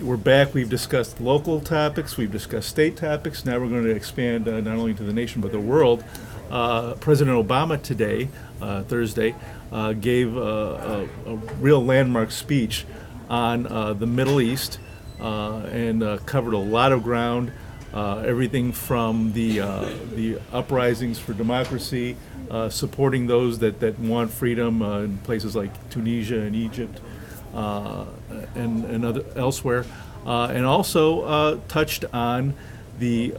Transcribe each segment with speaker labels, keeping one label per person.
Speaker 1: We're back. We've discussed local topics. We've discussed state topics. Now we're going to expand not only to the nation but the world. President Obama today, Thursday, gave a real landmark speech on the Middle East and covered a lot of ground. Everything from the uprisings for democracy, supporting those that want freedom in places like Tunisia and Egypt. And elsewhere, and also touched on the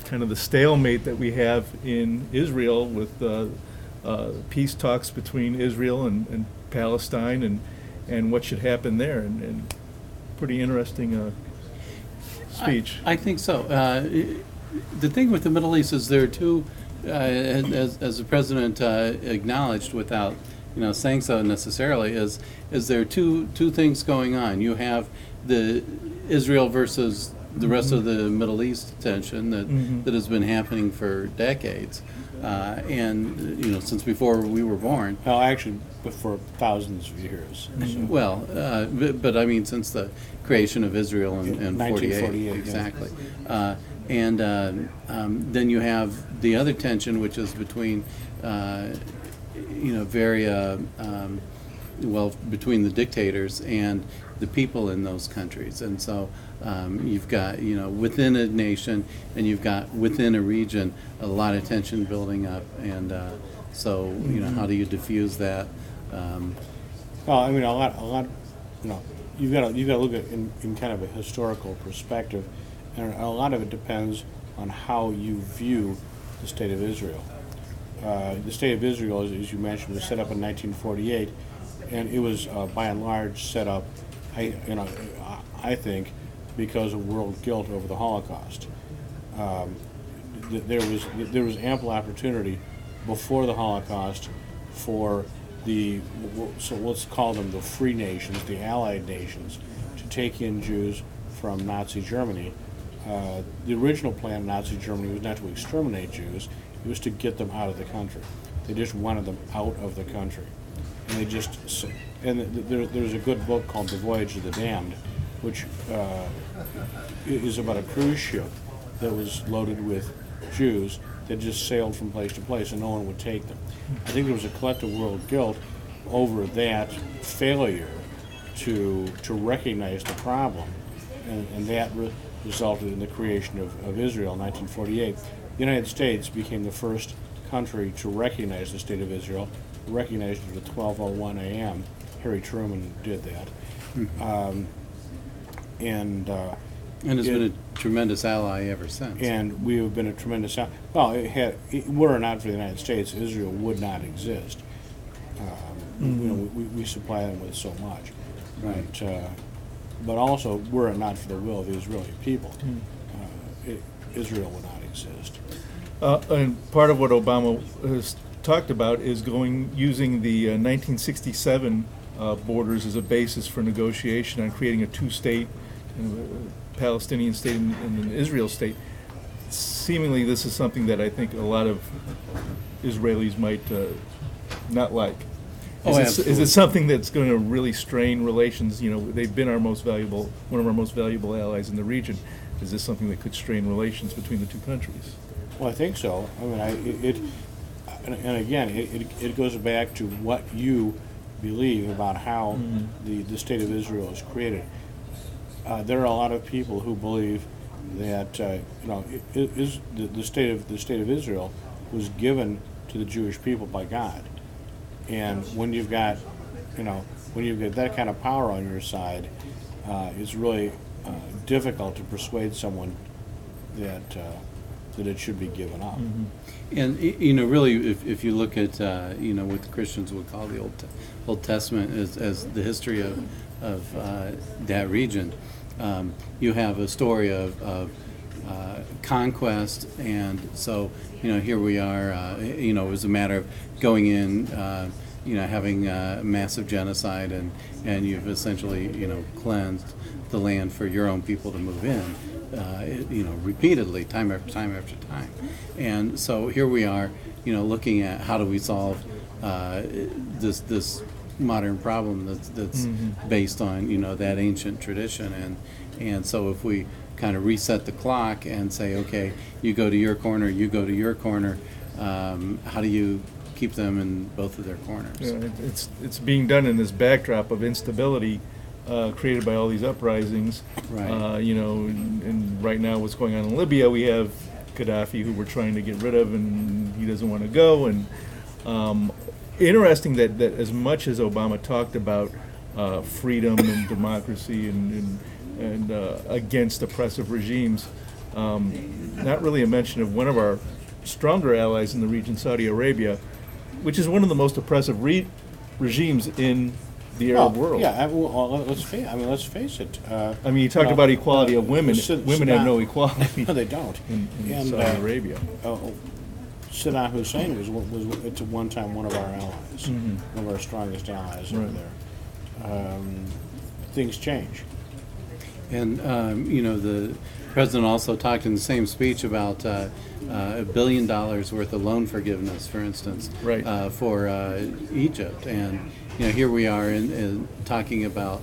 Speaker 1: kind of the stalemate that we have in Israel with peace talks between Israel and Palestine, and what should happen there, and pretty interesting speech.
Speaker 2: I think so. The thing with the Middle East is there are two, as the president acknowledged without saying so necessarily, is there are two things going on. You have the Israel versus the rest of the Middle East tension that has been happening for decades, and since before we were born.
Speaker 3: Well, actually, for thousands of years. So.
Speaker 2: Well, but I mean since the creation of Israel in
Speaker 3: 1948,
Speaker 2: exactly. And then you have the other tension, which is between between the dictators and the people in those countries. And so you've got, within a nation and you've got within a region a lot of tension building up. And so, how do you diffuse that?
Speaker 3: Well, I mean, a lot, you've got to look at it in kind of a historical perspective, and a lot of it depends on how you view the State of Israel. The State of Israel, as you mentioned, was set up in 1948, and it was by and large set up, I think, because of world guilt over the Holocaust. There was ample opportunity before the Holocaust for so let's call them the free nations, the Allied nations, to take in Jews from Nazi Germany. The original plan of Nazi Germany was not to exterminate Jews. It was to get them out of the country. They just wanted them out of the country. And there's a good book called The Voyage of the Damned, which is about a cruise ship that was loaded with Jews that just sailed from place to place and no one would take them. I think there was a collective world guilt over that failure to recognize the problem, and that resulted in the creation of Israel in 1948. The United States became the first country to recognize the State of Israel, recognized it at 12:01 a.m. Harry Truman did that.
Speaker 2: And has been a tremendous ally ever since.
Speaker 3: And we have been a tremendous ally. Well, were it not for the United States, Israel would not exist. We supply them with so much.
Speaker 2: Right.
Speaker 3: But also, were it not for the will of the Israeli people, Israel would not exist.
Speaker 1: And part of what Obama has talked about is using the 1967 borders as a basis for negotiation on creating a two-state, Palestinian state and an Israel state. Seemingly, this is something that I think a lot of Israelis might not like. Is it something that's going to really strain relations? They've been one of our most valuable allies in the region. Is this something that could strain relations between the two countries?
Speaker 3: Well, I think so. I mean, it goes back to what you believe about how the State of Israel is created. There are a lot of people who believe that the state of Israel was given to the Jewish people by God, and when you've got that kind of power on your side, it's really difficult to persuade someone that it should be given up.
Speaker 2: And really, if you look at what the Christians would call the Old Testament as the history of that region, you have a story of conquest, and so here we are. It was a matter of going in, having massive genocide, and you've essentially cleansed the land for your own people to move in. Repeatedly, time after time after time. And so here we are, looking at how do we solve this modern problem that's based on that ancient tradition, and so if we kind of reset the clock and say, okay, you go to your corner, you go to your corner, how do you keep them in both of their corners?
Speaker 1: Yeah, it's being done in this backdrop of instability created by all these uprisings.
Speaker 2: Right.
Speaker 1: And right now what's going on in Libya, we have Gaddafi, who we're trying to get rid of, and he doesn't want to go. And interesting that as much as Obama talked about freedom and democracy and against oppressive regimes, not really a mention of one of our stronger allies in the region, Saudi Arabia, which is one of the most oppressive regimes in the Arab world.
Speaker 3: Yeah, let's face it.
Speaker 1: You talked about equality of women. Women have no
Speaker 3: Saddam-
Speaker 1: equality
Speaker 3: No, they don't.
Speaker 1: in
Speaker 3: And,
Speaker 1: Saudi Arabia.
Speaker 3: Saddam Hussein was at one time one of our allies, one of our strongest allies over
Speaker 1: Right.
Speaker 3: there. Things change.
Speaker 2: And the president also talked in the same speech about $1 billion worth of loan forgiveness, for instance,
Speaker 1: Right.
Speaker 2: For Egypt. And here we are in talking about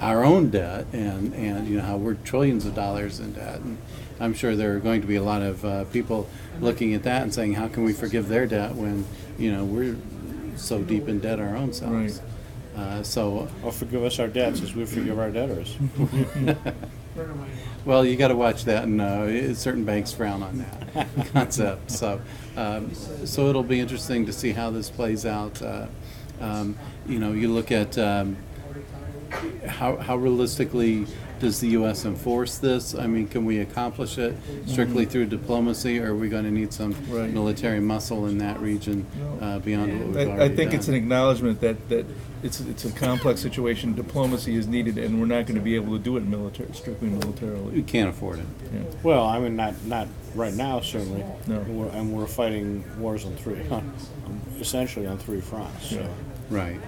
Speaker 2: our own debt and how we're trillions of dollars in debt. And I'm sure there are going to be a lot of people looking at that and saying, how can we forgive their debt when we're so deep in debt our own selves?
Speaker 3: Or forgive us our debts as we forgive our debtors.
Speaker 2: Well, you got to watch that, and certain banks frown on that concept. So it'll be interesting to see how this plays out. You look at how realistically does the U.S. enforce this? Can we accomplish it strictly through diplomacy, or are we going to need some military muscle in that region beyond what we've already
Speaker 1: I think
Speaker 2: done?
Speaker 1: it's an acknowledgement that it's a complex situation. Diplomacy is needed, and we're not going to be able to do it strictly militarily.
Speaker 2: We can't afford it.
Speaker 1: Yeah.
Speaker 3: Well, not right now, certainly.
Speaker 1: No.
Speaker 3: And we're fighting wars essentially on three fronts. So.
Speaker 2: Right.